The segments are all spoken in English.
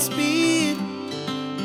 Godspeed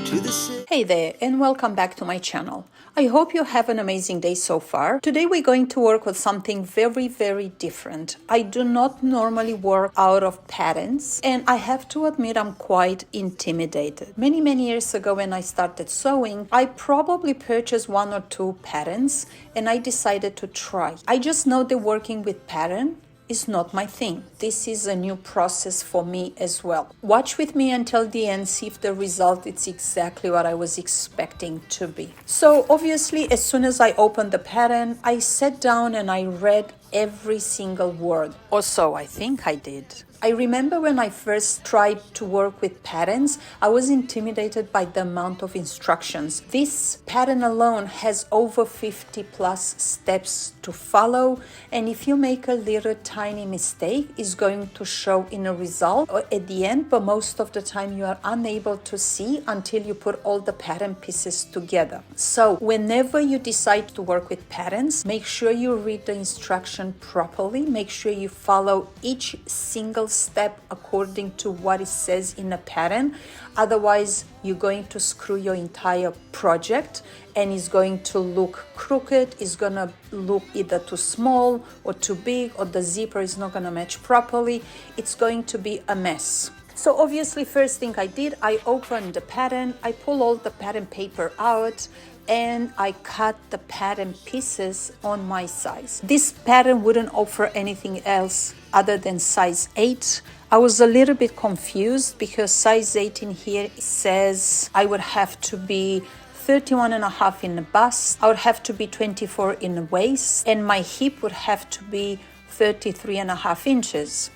to the city. Hey there, and welcome back to my channel. I hope you have an amazing day so far. Today we're going to work with something very, very different. I do not normally work out of patterns, and I have to admit I'm quite intimidated. Many years ago when I started sewing, I probably purchased 1 or 2 patterns, and I decided to try. I just know that working with pattern is not my thing. This is a new process for me as well. Watch with me until the end, see if the result is exactly what I was expecting to be. So obviously, as soon as I opened the pattern, I sat down and I read every single word, or so I think I did. I remember when I first tried to work with patterns, I was intimidated by the amount of instructions. This pattern alone has over 50 plus steps to follow, and if you make a little tiny mistake, it's going to show in a result or at the end, but most of the time you are unable to see until you put all the pattern pieces together. So whenever you decide to work with patterns, make sure you read the instruction properly, make sure you follow each single step according to what it says in a pattern. Otherwise, you're going to screw your entire project and it's going to look crooked, it's going to look either too small or too big, or the zipper is not going to match properly. It's going to be a mess. So obviously, first thing I did, I opened the pattern, I pull all the pattern paper out, and I cut the pattern pieces on my size. This pattern wouldn't offer anything else other than size 8. I was a little bit confused because size 8 in here says I would have to be 31.5 in the bust, I would have to be 24 in the waist, and my hip would have to be 33.5 inches.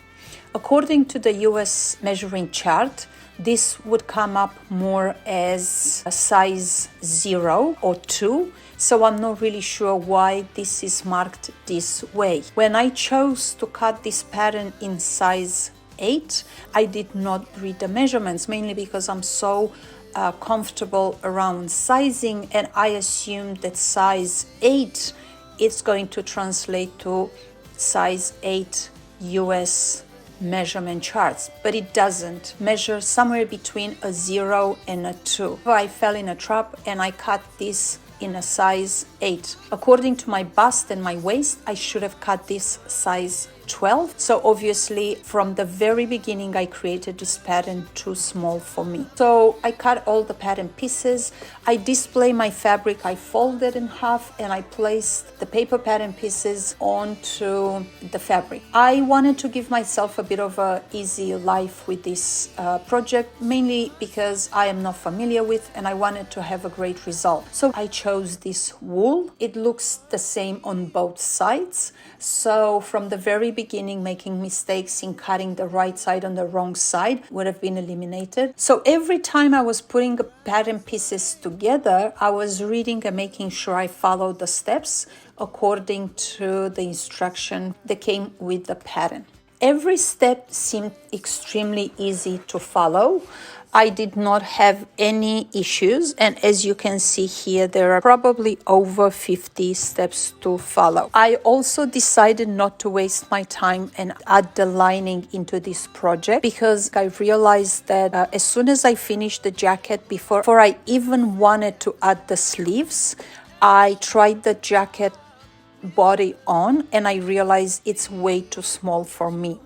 According to the US measuring chart, this would come up more as a size 0 or 2, so I'm not really sure why this is marked this way. When I chose to cut this pattern in size 8, I did not read the measurements, mainly because I'm so comfortable around sizing, and I assumed that size 8 is going to translate to size 8 US measurement charts, but it doesn't. Measure somewhere between a 0 and a 2. So I fell in a trap and I cut this in a size 8. According to my bust and my waist, I should have cut this size 12. So obviously from the very beginning I created this pattern too small for me. So I cut all the pattern pieces, I display my fabric, I fold it in half, and I placed the paper pattern pieces onto the fabric. I wanted to give myself a bit of a easy life with this project, mainly because I am not familiar with and I wanted to have a great result. So I chose this wool. It looks the same on both sides. So from the very beginning, making mistakes in cutting the right side on the wrong side would have been eliminated. So every time I was putting the pattern pieces together, I was reading and making sure I followed the steps according to the instruction that came with the pattern. Every step seemed extremely easy to follow. I did not have any issues, and as you can see here, there are probably over 50 steps to follow. I also decided not to waste my time and add the lining into this project because I realized that as soon as I finished the jacket, before I even wanted to add the sleeves, I tried the jacket body on and I realized it's way too small for me.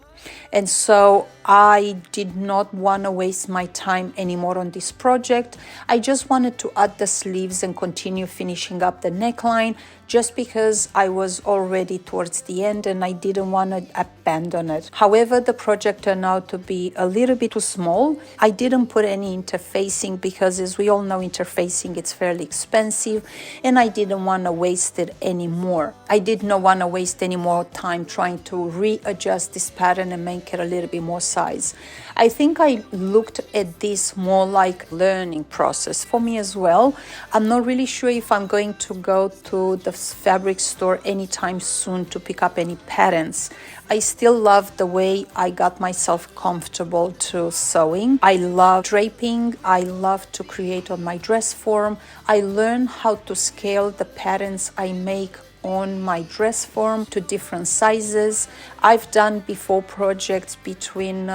And so I did not want to waste my time anymore on this project. I just wanted to add the sleeves and continue finishing up the neckline just because I was already towards the end and I didn't want to abandon it. However, the project turned out to be a little bit too small. I didn't put any interfacing because, as we all know, interfacing is fairly expensive and I didn't want to waste it anymore. I did not want to waste any more time trying to readjust this pattern and make it a little bit more size. I think I looked at this more like learning process for me as well. I'm not really sure if I'm going to go to the fabric store anytime soon to pick up any patterns. I still love the way I got myself comfortable to sewing. I love draping. I love to create on my dress form. I learned how to scale the patterns I make on my dress form to different sizes. I've done before projects between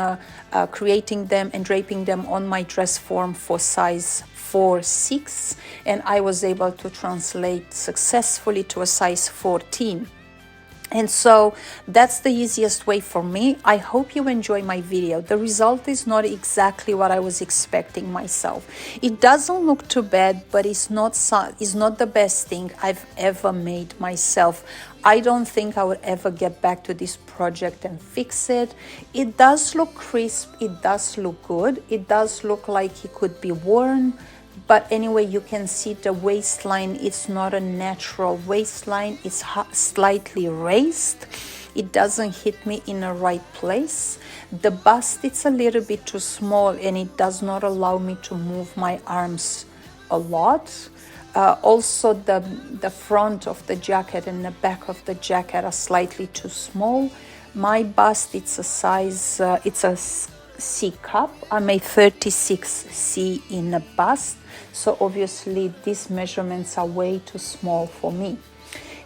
creating them and draping them on my dress form for size 4-6, and I was able to translate successfully to a size 14. And so that's the easiest way for me. I hope you enjoy my video. The result is not exactly what I was expecting myself. It doesn't look too bad, but it's not the best thing I've ever made myself. I don't think I would ever get back to this project and fix it. It does look crisp. It does look good. It does look like it could be worn. But anyway, you can see the waistline, it's not a natural waistline, it's slightly raised. It doesn't hit me in the right place. The bust, it's a little bit too small and it does not allow me to move my arms a lot. Also, the front of the jacket and the back of the jacket are slightly too small. My bust, it's a size, it's a C cup. I'm a 36C in a bust, so obviously these measurements are way too small for me.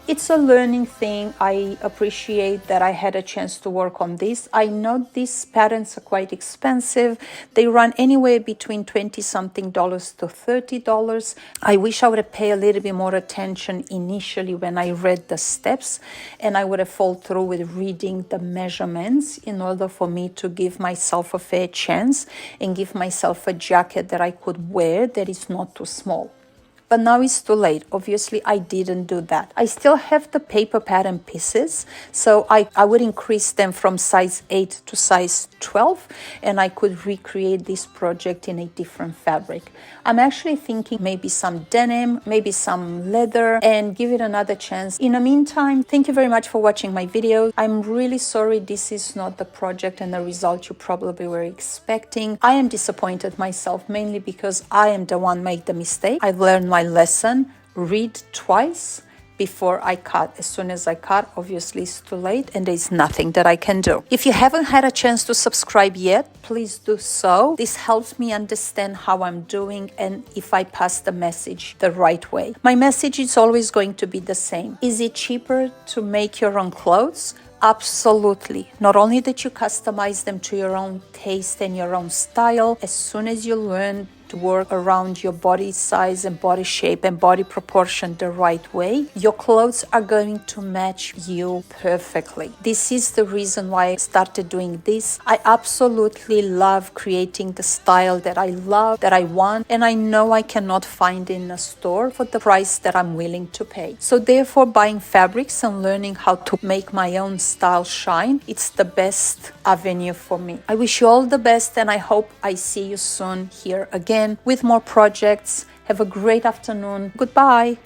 It's a learning thing. I appreciate that I had a chance to work on this. I know these patterns are quite expensive. They run anywhere between $20-something to $30. I wish I would have paid a little bit more attention initially when I read the steps, and I would have followed through with reading the measurements in order for me to give myself a fair chance and give myself a jacket that I could wear that is not too small. But now it's too late. Obviously, I didn't do that. I still have the paper pattern pieces, so I would increase them from size 8 to size 12, and I could recreate this project in a different fabric. I'm actually thinking maybe some denim, maybe some leather, and give it another chance. In the meantime, thank you very much for watching my video. I'm really sorry this is not the project and the result you probably were expecting. I am disappointed myself, mainly because I am the one made the mistake. I've learned my lesson. Read twice before I cut. As soon as I cut, obviously it's too late and there's nothing that I can do. If you haven't had a chance to subscribe yet, please do so. This helps me understand how I'm doing and if I pass the message the right way. My message is always going to be the same. Is it cheaper to make your own clothes? Absolutely. Not only that you customize them to your own taste and your own style, as soon as you learn to work around your body size and body shape and body proportion the right way, your clothes are going to match you perfectly. This is the reason why I started doing this. I absolutely love creating the style that I love, that I want, and I know I cannot find in a store for the price that I'm willing to pay. So therefore, buying fabrics and learning how to make my own style shine, it's the best avenue for me. I wish you all the best, and I hope I see you soon here again with more projects. Have a great afternoon. Goodbye.